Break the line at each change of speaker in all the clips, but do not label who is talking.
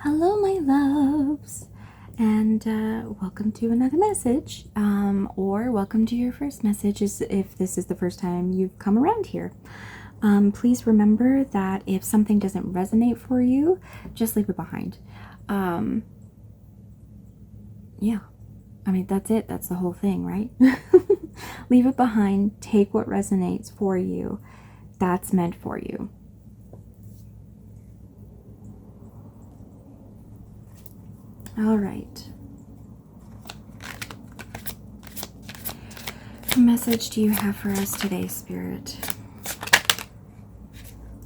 Hello, my loves, and welcome to another message, or welcome to your first message if this is the first time you've come around here. Please remember that if something doesn't resonate for you, just leave it behind. Yeah, I mean, that's it. That's the whole thing, right? Leave it behind. Take what resonates for you. That's meant for you. All right. What message do you have for us today, Spirit?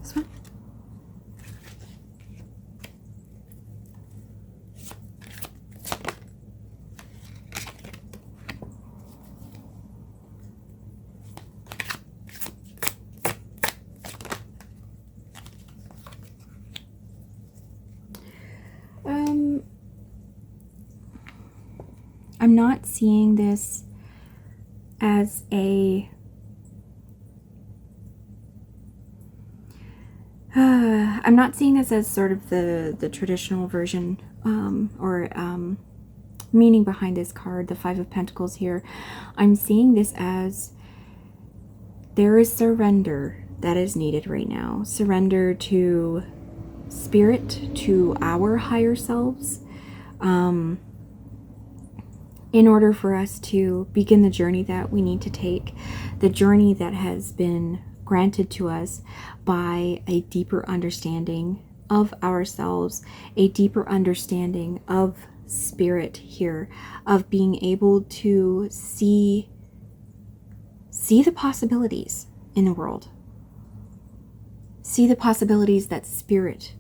This one? I'm not seeing this as a I'm not seeing this as sort of the traditional version or meaning behind this card, the Five of Pentacles here. I'm seeing this as there is surrender that is needed right now. Surrender to spirit, to our higher selves, in order for us to begin the journey that we need to take, the journey that has been granted to us by a deeper understanding of ourselves, a deeper understanding of spirit here, of being able to see the possibilities in the world, see the possibilities that spirit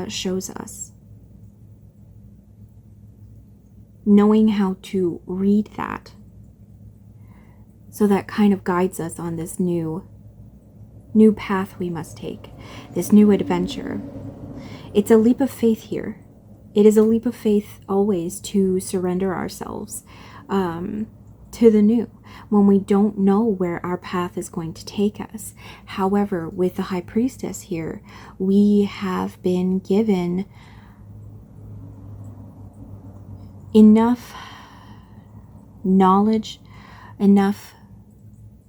shows us. Knowing how to read that, so that kind of guides us on this new path we must take, this new adventure. It's a leap of faith here. It is a leap of faith always to surrender ourselves to the new when we don't know where our path is going to take us. However, with the High Priestess here, we have been given enough knowledge, enough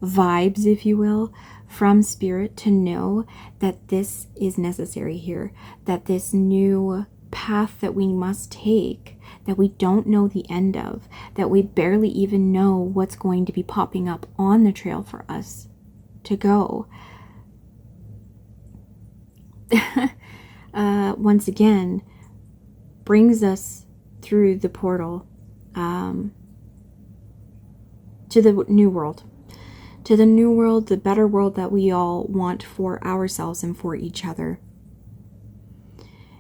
vibes, if you will, from spirit to know that this is necessary here, that this new path that we must take, that we don't know the end of, that we barely even know what's going to be popping up on the trail for us to go. Once again, brings us through the portal to the new world, the better world that we all want for ourselves and for each other.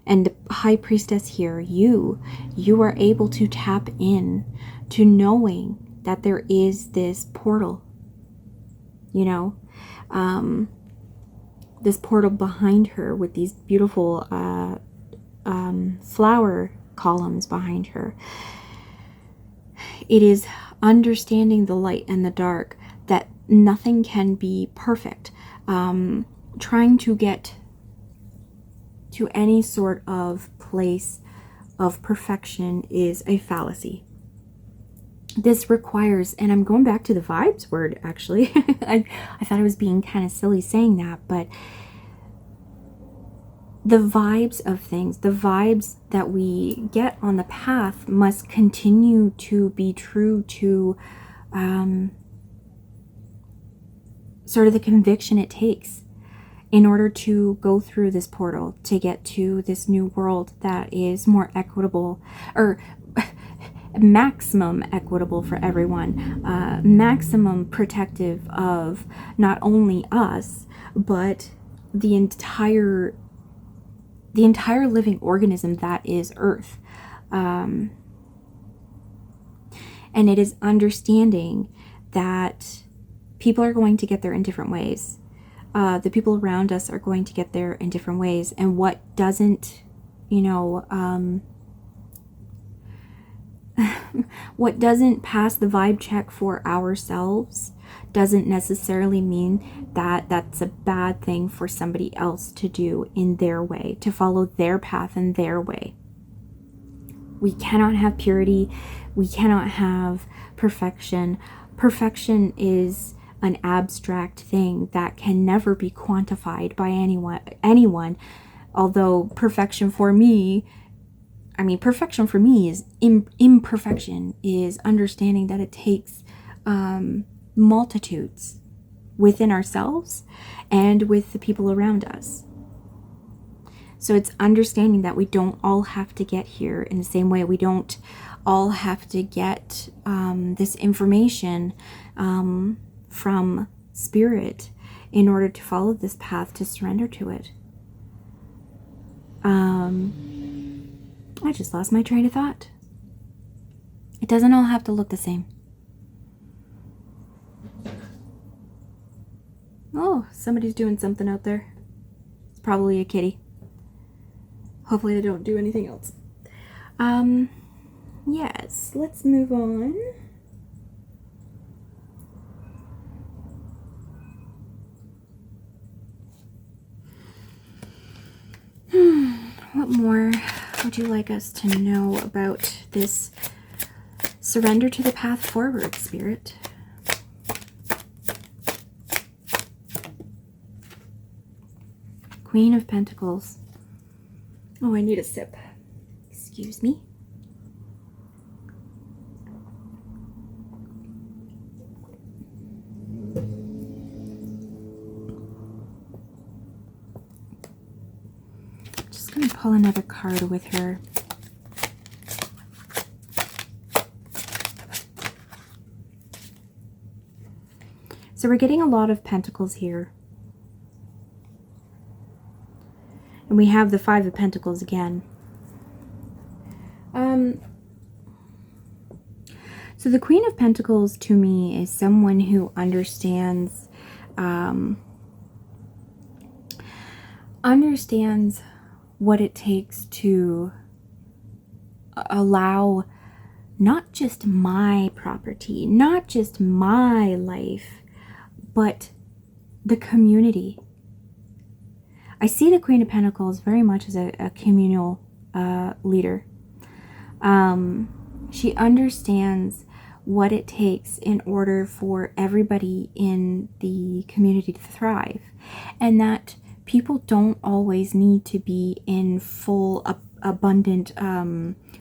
And the High Priestess here, you are able to tap in to knowing that there is this portal, you know, this portal behind her with these beautiful flower columns behind her. It is understanding the light and the dark, that nothing can be perfect. Trying to get to any sort of place of perfection is a fallacy. This requires, and I'm going back to the vibes word actually. I thought I was being kind of silly saying that, but the vibes of things, the vibes that we get on the path must continue to be true to sort of the conviction it takes in order to go through this portal to get to this new world that is more equitable, or maximum equitable for everyone, maximum protective of not only us, but the entire living organism that is Earth. And it is understanding that people are going to get there in different ways. The people around us are going to get there in different ways. And what doesn't, what doesn't pass the vibe check for ourselves doesn't necessarily mean that that's a bad thing for somebody else to do in their way, to follow their path in their way. We cannot have purity. We cannot have perfection. Perfection is an abstract thing that can never be quantified by anyone. Although perfection for me is imperfection, is understanding that it takes multitudes within ourselves and with the people around us. So it's understanding that we don't all have to get here in the same way. We don't all have to get this information from spirit in order to follow this path, to surrender to it. I just lost my train of thought. It doesn't all have to look the same. Oh, somebody's doing something out there. It's probably a kitty. Hopefully they don't do anything else. Yes, let's move on. What more would you like us to know about this surrender to the path forward, Spirit? Queen of Pentacles. Oh, I need a sip. Excuse me. Just going to pull another card with her. So we're getting a lot of pentacles here. And we have the Five of Pentacles again. So the Queen of Pentacles to me is someone who understands what it takes to allow not just my property, not just my life, but the community. I see the Queen of Pentacles very much as a communal leader. She understands what it takes in order for everybody in the community to thrive, and that people don't always need to be in full abundant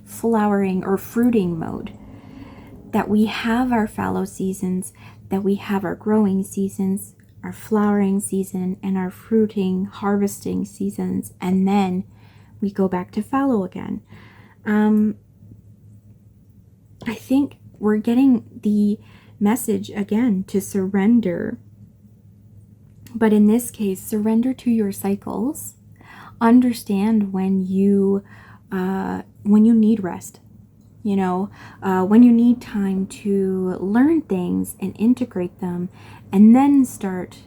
flowering or fruiting mode. That we have our fallow seasons, that we have our growing seasons, our flowering season, and our fruiting, harvesting seasons, and then we go back to fallow again. I think we're getting the message again to surrender, but in this case, surrender to your cycles. Understand when you need rest. You know, when you need time to learn things and integrate them, and then start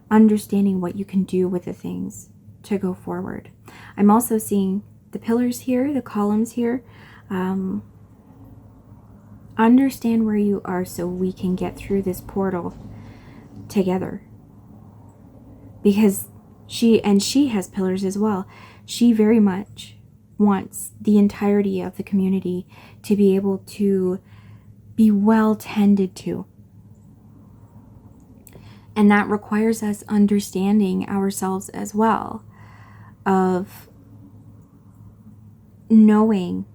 understanding what you can do with the things to go forward. I'm also seeing the pillars here, the columns here. Understand where you are so we can get through this portal together. Because she has pillars as well. She very much wants the entirety of the community to be able to be well tended to. And that requires us understanding ourselves as well, of knowing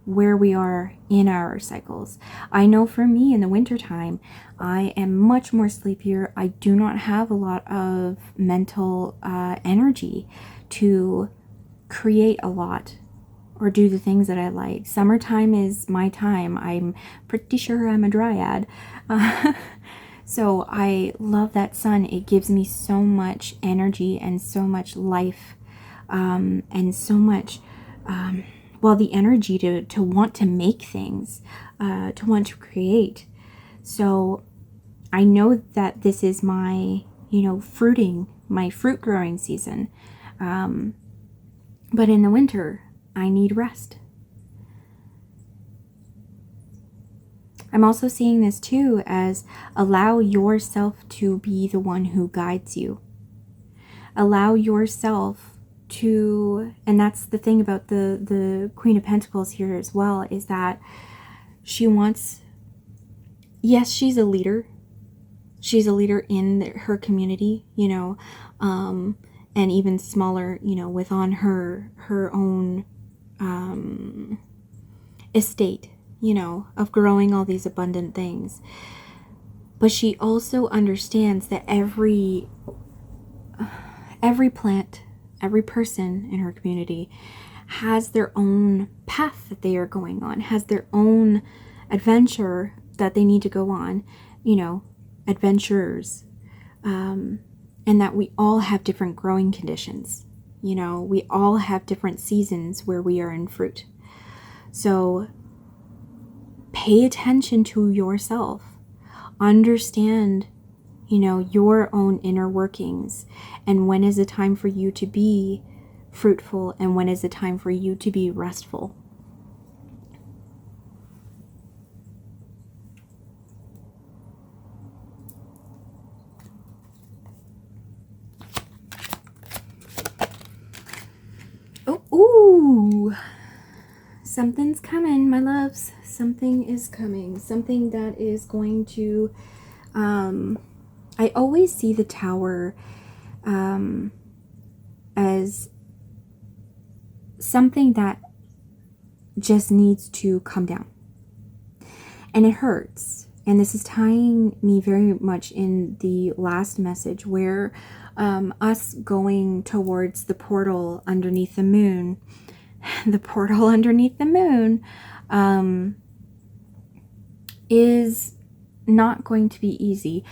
where we are in our cycles. I know for me in the wintertime, I am much more sleepier. I do not have a lot of mental energy to create a lot or do the things that I like. Summertime is my time. I'm pretty sure I'm a dryad. So I love that sun. It gives me so much energy and so much life, and so much, the energy to want to make things, to want to create. So I know that this is my, my fruit growing season. But in the winter, I need rest. I'm also seeing this too as allow yourself to be the one who guides you. Allow yourself to, and that's the thing about the Queen of Pentacles here as well, is that she wants, yes, she's a leader. She's a leader in her community, you know, and even smaller, you know, within her own estate, you know, of growing all these abundant things. But she also understands that every plant, every person in her community has their own path that they are going on, has their own adventure that they need to go on, you know, adventurers, and that we all have different growing conditions. You know, we all have different seasons where we are in fruit. So pay attention to yourself. Understand, you know, your own inner workings, and when is the time for you to be fruitful and when is the time for you to be restful. Oh, ooh, something's coming, my loves. Something is coming. Something that is going to, I always see the Tower as something that just needs to come down. And it hurts. And this is tying me very much in the last message where us going towards the portal underneath the moon, is not going to be easy.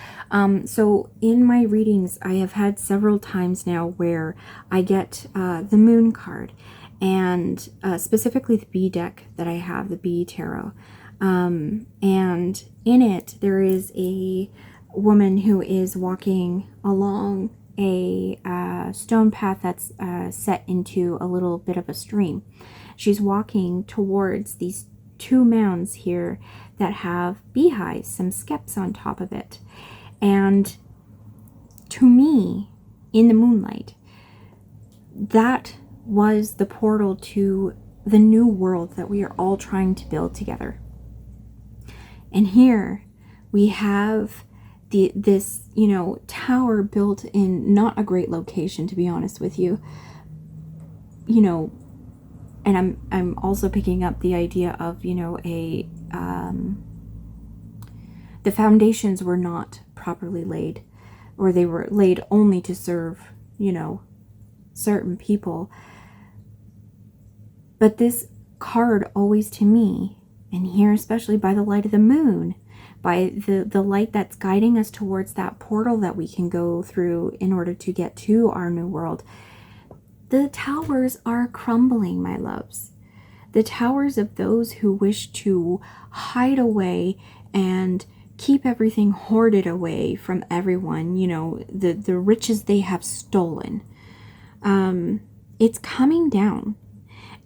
So in my readings, I have had several times now where I get the moon card, and specifically the B deck that I have, the B tarot. And in it, there is a woman who is walking along a stone path that's set into a little bit of a stream. She's walking towards these two mounds here that have beehives, some skeps on top of it. And to me, in the moonlight, that was the portal to the new world that we are all trying to build together. And here we have this, you know, tower built in not a great location, to be honest with you. You know, and I'm also picking up the idea of, you know, the foundations were not properly laid, or they were laid only to serve, you know, certain people. But this card always, to me, and here especially by the light of the moon, by the light that's guiding us towards that portal that we can go through in order to get to our new world, the towers are crumbling, my loves. The towers of those who wish to hide away and keep everything hoarded away from everyone, you know, the riches they have stolen. It's coming down.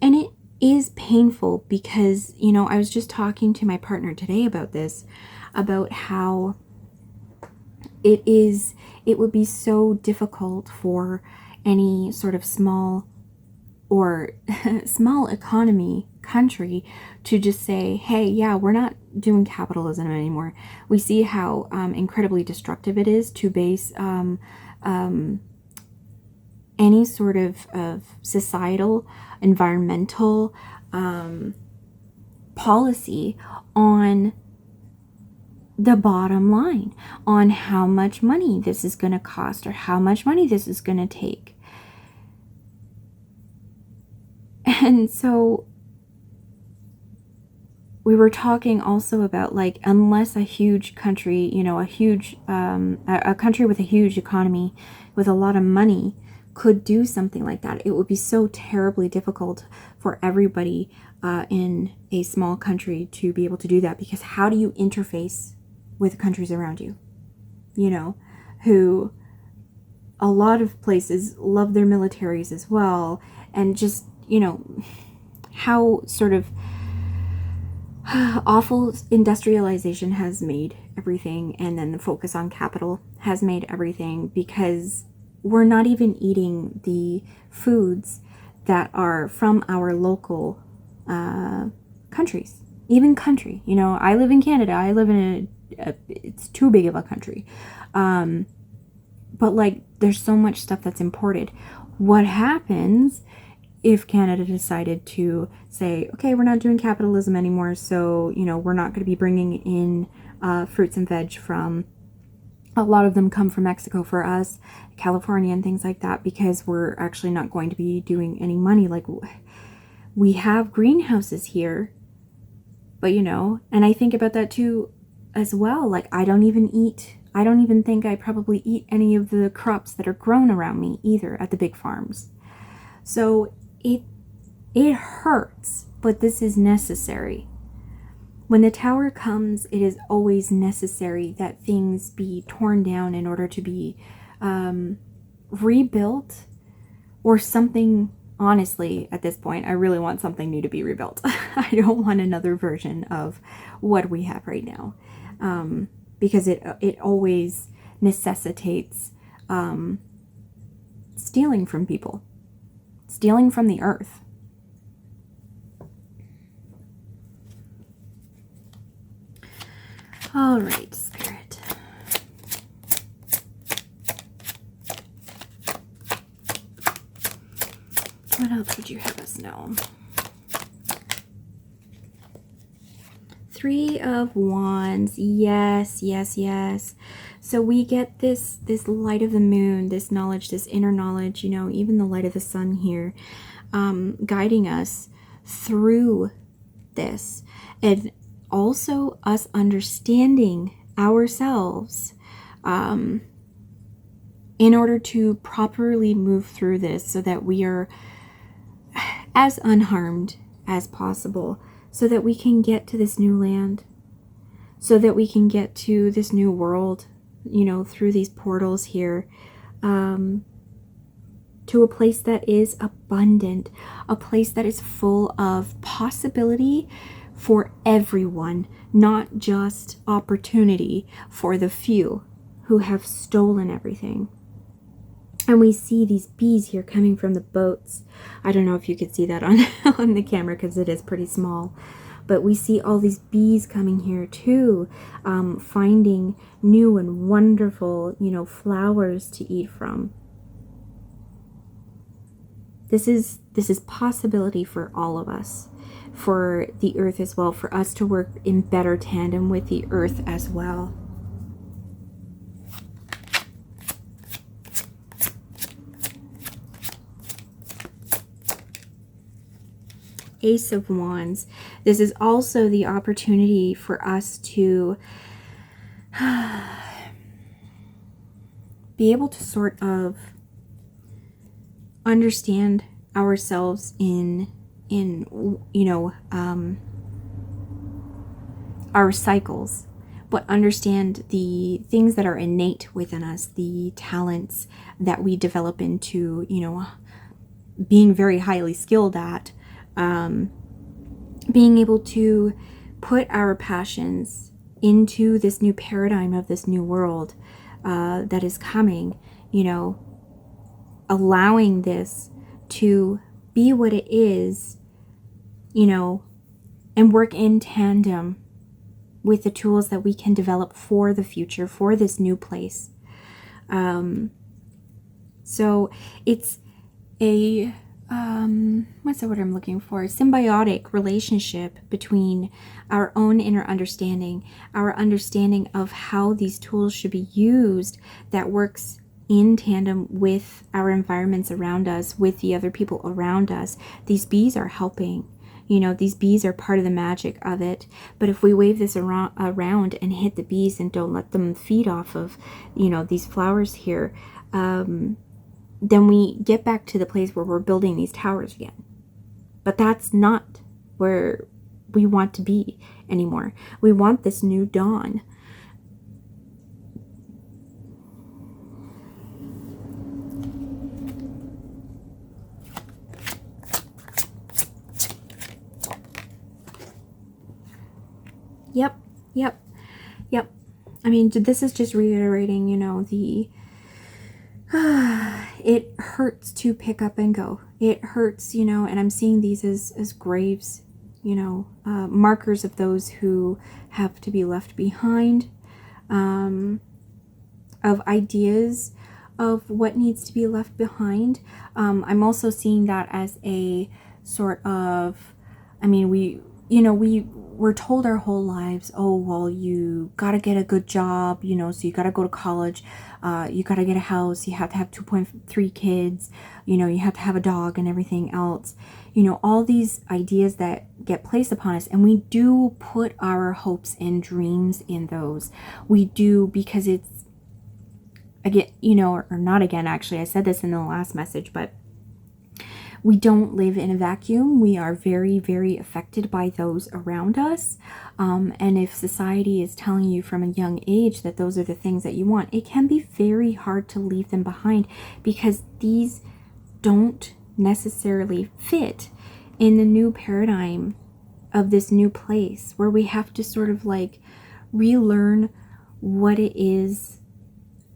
And it is painful because, you know, I was just talking to my partner today about this, about how it would be so difficult for any sort of small or small economy country to just say, hey, yeah, we're not doing capitalism anymore. We see how incredibly destructive it is to base any sort of societal, environmental policy on the bottom line, on how much money this is going to cost or how much money this is going to take. And so we were talking also about, like, unless a huge country, you know, a country with a huge economy, with a lot of money, could do something like that, it would be so terribly difficult for everybody in a small country to be able to do that. Because how do you interface with countries around you, you know, who a lot of places love their militaries as well, and just, you know, how sort of awful industrialization has made everything, and then the focus on capital has made everything, because we're not even eating the foods that are from our local countries. Even country, you know, I live in Canada. I live in it's too big of a country. But like, there's so much stuff that's imported. What happens if Canada decided to say, okay, we're not doing capitalism anymore, so, you know, we're not going to be bringing in fruits and veg from, a lot of them come from Mexico for us, California and things like that, because we're actually not going to be doing any money. Like, we have greenhouses here, but, you know, and I think about that too as well. Like, I don't even think I probably eat any of the crops that are grown around me either at the big farms. So it hurts, but this is necessary. When the tower comes, it is always necessary that things be torn down in order to be rebuilt, or something. Honestly, at this point, I really want something new to be rebuilt. I don't want another version of what we have right now, because it always necessitates stealing from people, stealing from the earth. All right, Spirit. What else would you have us know? 3 of Wands. Yes, yes, yes. So we get this light of the moon, this knowledge, this inner knowledge, you know, even the light of the sun here, guiding us through this. And also us understanding ourselves in order to properly move through this, so that we are as unharmed as possible, so that we can get to this new land, so that we can get to this new world, you know, through these portals here, to a place that is abundant, a place that is full of possibility for everyone, not just opportunity for the few who have stolen everything. And we see these bees here coming from the boats. I don't know if you could see that on the camera, because it is pretty small. But we see all these bees coming here too, finding new and wonderful, you know, flowers to eat from. This is possibility for all of us, for the earth as well, for us to work in better tandem with the earth as well. Ace of Wands. This is also the opportunity for us to be able to sort of understand ourselves in you know, our cycles, but understand the things that are innate within us, the talents that we develop into, you know, being very highly skilled at, being able to put our passions into this new paradigm of this new world that is coming, you know, allowing this to be what it is, you know, and work in tandem with the tools that we can develop for the future, for this new place. So it's a what's the word I'm looking for? A symbiotic relationship between our own inner understanding, our understanding of how these tools should be used, that works in tandem with our environments around us, with the other people around us. These bees are helping. You know, these bees are part of the magic of it. But if we wave this around and hit the bees and don't let them feed off of, you know, these flowers here, then we get back to the place where we're building these towers again. But that's not where we want to be anymore. We want this new dawn. Yep. I mean, this is just reiterating, you know, the it hurts to pick up and go. It hurts, you know, and I'm seeing these as graves, you know, markers of those who have to be left behind, of ideas of what needs to be left behind. I'm also seeing that as a sort of, I mean, we're told our whole lives, oh, well, you got to get a good job, you know, so you got to go to college, you got to get a house, you have to have 2.3 kids, you know, you have to have a dog and everything else, you know, all these ideas that get placed upon us. And we do put our hopes and dreams in those. We do, because it's, again, you know, or not again, actually, I said this in the last message, but we don't live in a vacuum. We are very, very affected by those around us. And if society is telling you from a young age that those are the things that you want, it can be very hard to leave them behind, because these don't necessarily fit in the new paradigm of this new place, where we have to sort of like relearn what it is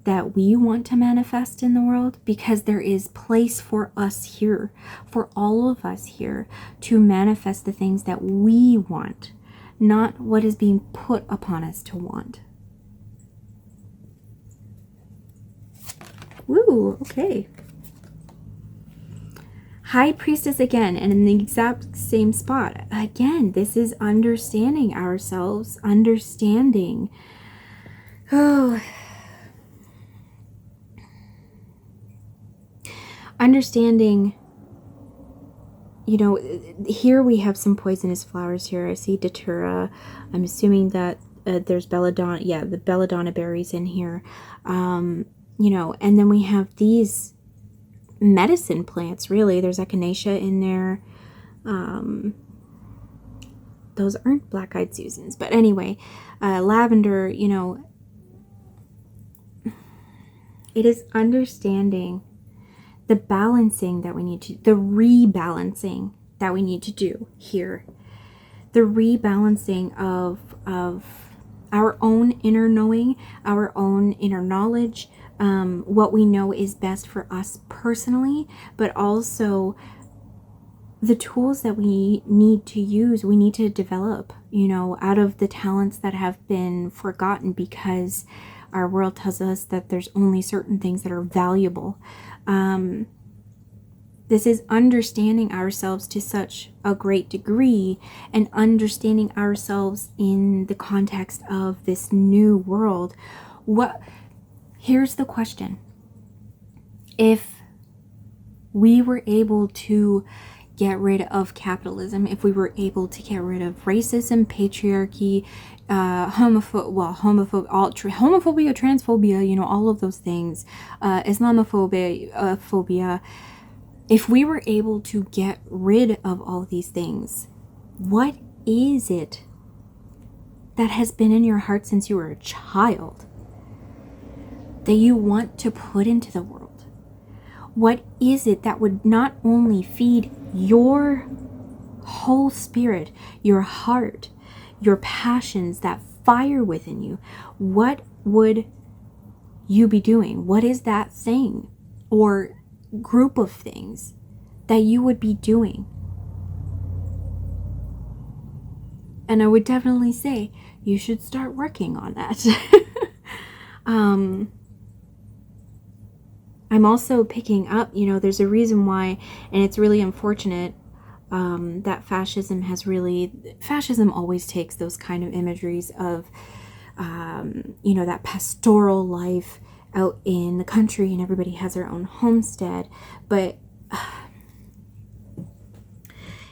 that we want to manifest in the world, because there is place for us here, for all of us here, to manifest the things that we want, not what is being put upon us to want. Woo, okay. High Priestess again, and in the exact same spot. Again, this is understanding ourselves, understanding. Oh, understanding, you know, here we have some poisonous flowers here. I see datura. I'm assuming that there's belladonna. Yeah, the belladonna berries in here. You know, and then we have these medicine plants, really. There's echinacea in there. Those aren't black-eyed Susans. But anyway, lavender, you know, it is understanding the balancing that we need to, the rebalancing that we need to do here. The rebalancing of our own inner knowing, our own inner knowledge, what we know is best for us personally, but also the tools that we need to use, we need to develop, you know, out of the talents that have been forgotten, because our world tells us that there's only certain things that are valuable. This is understanding ourselves to such a great degree, and understanding ourselves in the context of this new world. Here's the question. If we were able to get rid of capitalism, if we were able to get rid of racism, patriarchy, homophobia, transphobia, you know, all of those things, Islamophobia, phobia. If we were able to get rid of all these things, what is it that has been in your heart since you were a child that you want to put into the world? What is it that would not only feed your whole spirit, your heart, your passions, that fire within you? What would you be doing? What is that thing or group of things that you would be doing? And I would definitely say you should start working on that. I'm also picking up, you know, there's a reason why, and it's really unfortunate that fascism always takes those kind of imageries of, you know, that pastoral life out in the country, and everybody has their own homestead. But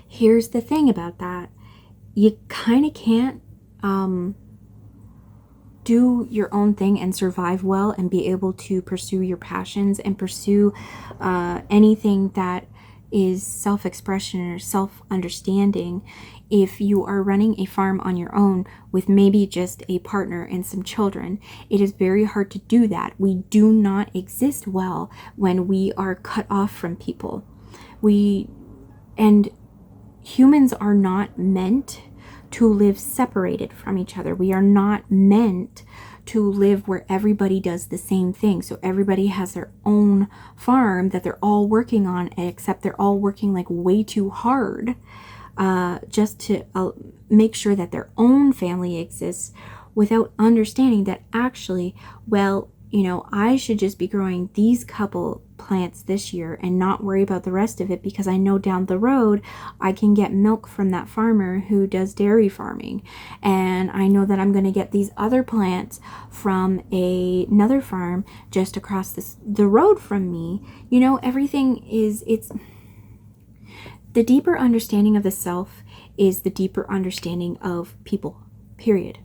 here's the thing about that. You kind of can't do your own thing and survive well and be able to pursue your passions and pursue anything that is self-expression or self-understanding if you are running a farm on your own with maybe just a partner and some children. It is very hard to do that. We do not exist well when we are cut off from people. And humans are not meant to live separated from each other. We are not meant to live where everybody does the same thing. So everybody has their own farm that they're all working on, except they're all working like way too hard just to make sure that their own family exists, without understanding that actually, well, you know, I should just be growing these couple plants this year and not worry about the rest of it, because I know down the road I can get milk from that farmer who does dairy farming, and I know that I'm going to get these other plants from another farm just across the road from me. You know, everything is, it's the deeper understanding of the self is the deeper understanding of people, period.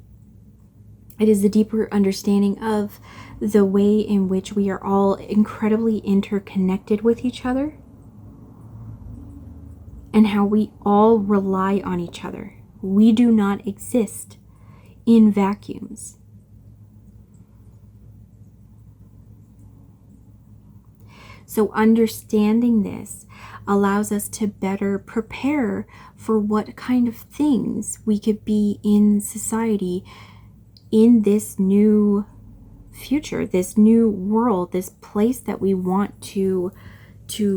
It is the deeper understanding of the way in which we are all incredibly interconnected with each other, and how we all rely on each other. We do not exist in vacuums. So understanding this allows us to better prepare for what kind of things we could be in society in this new future, this new world, this place that we want to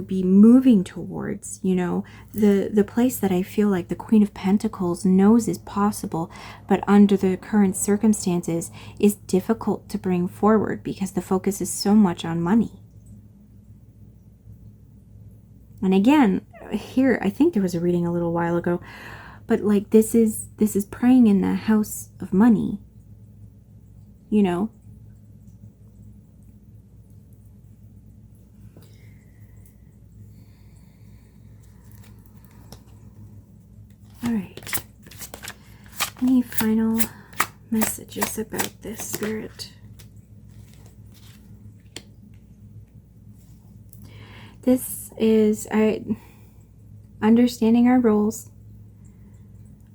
be moving towards. You know, the place that I feel like the Queen of Pentacles knows is possible, but under the current circumstances is difficult to bring forward because the focus is so much on money. And again, here, I think there was a reading a little while ago, but like this is praying in the house of money, you know. All right. Any final messages about this, Spirit? This is understanding our roles,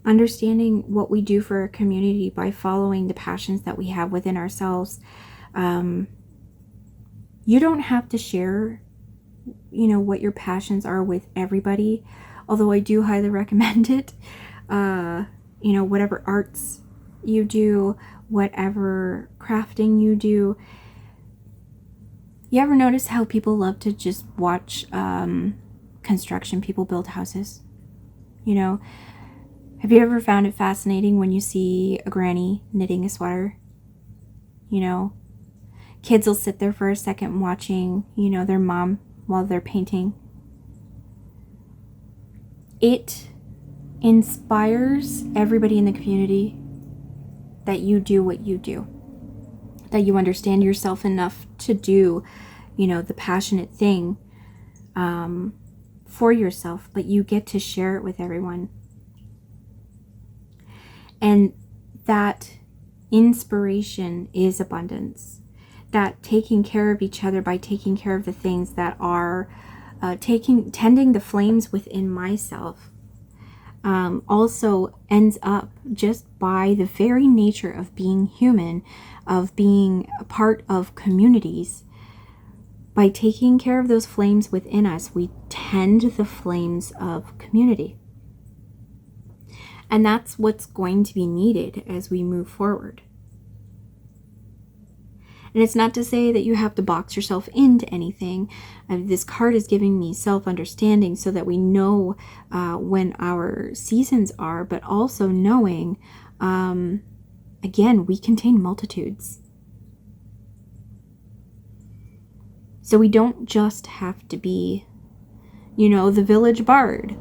understanding what we do for our community by following the passions that we have within ourselves. You don't have to share, you know, what your passions are with everybody, although I do highly recommend it. You know, whatever arts you do, whatever crafting you do. You ever notice how people love to just watch construction people build houses? You know, have you ever found it fascinating when you see a granny knitting a sweater? You know, kids will sit there for a second watching, you know, their mom while they're painting. It inspires everybody in the community that you do what you do, that you understand yourself enough to do, you know, the passionate thing for yourself, but you get to share it with everyone. And that inspiration is abundance. That taking care of each other by taking care of the things that are tending the flames within myself also ends up, just by the very nature of being human, of being a part of communities, by taking care of those flames within us, we tend the flames of community. And that's what's going to be needed as we move forward. And it's not to say that you have to box yourself into anything. This card is giving me self-understanding so that we know when our seasons are, but also knowing, again, we contain multitudes. So we don't just have to be, you know, the village bard.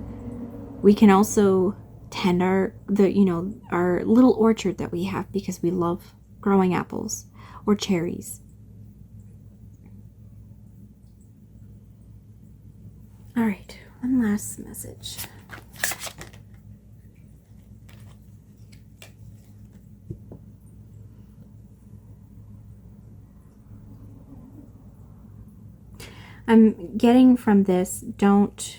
We can also tend our little orchard that we have because we love growing apples or cherries. All right, one last message. I'm getting from this, don't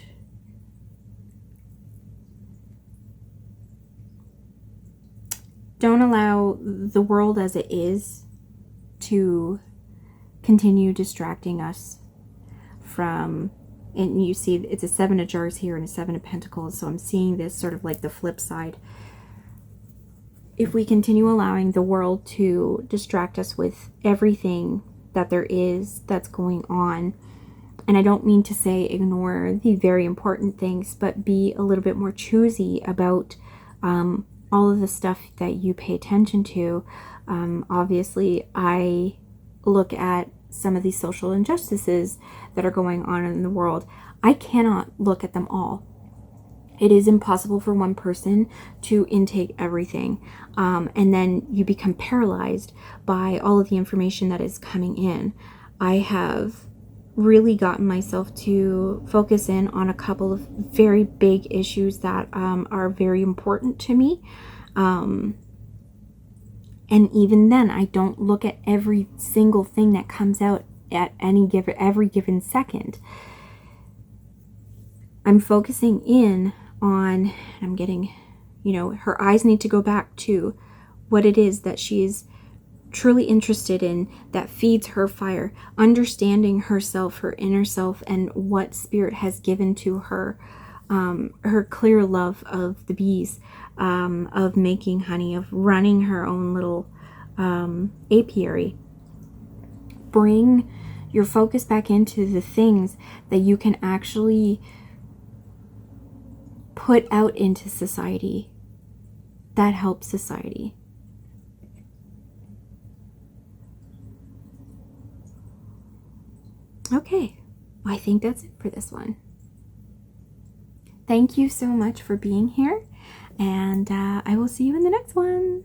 allow the world as it is to continue distracting us from, and you see it's a 7 of jars here and a 7 of pentacles, so I'm seeing this sort of like the flip side. if we continue allowing the world to distract us with everything that there is that's going on, and I don't mean to say ignore the very important things, but be a little bit more choosy about all of the stuff that you pay attention to. Obviously, I look at some of these social injustices that are going on in the world. I cannot look at them all. It is impossible for one person to intake everything. And then you become paralyzed by all of the information that is coming in. I have really gotten myself to focus in on a couple of very big issues that are very important to me. And even then, I don't look at every single thing that comes out at every given second. I'm focusing in on, I'm getting, her eyes need to go back to what it is that she is truly interested in, that feeds her fire, understanding herself, her inner self, and what spirit has given to her, her clear love of the bees, of making honey, of running her own little apiary. Bring your focus back into the things that you can actually put out into society that helps society. Okay, I think that's it for this one. Thank you so much for being here, and I will see you in the next one.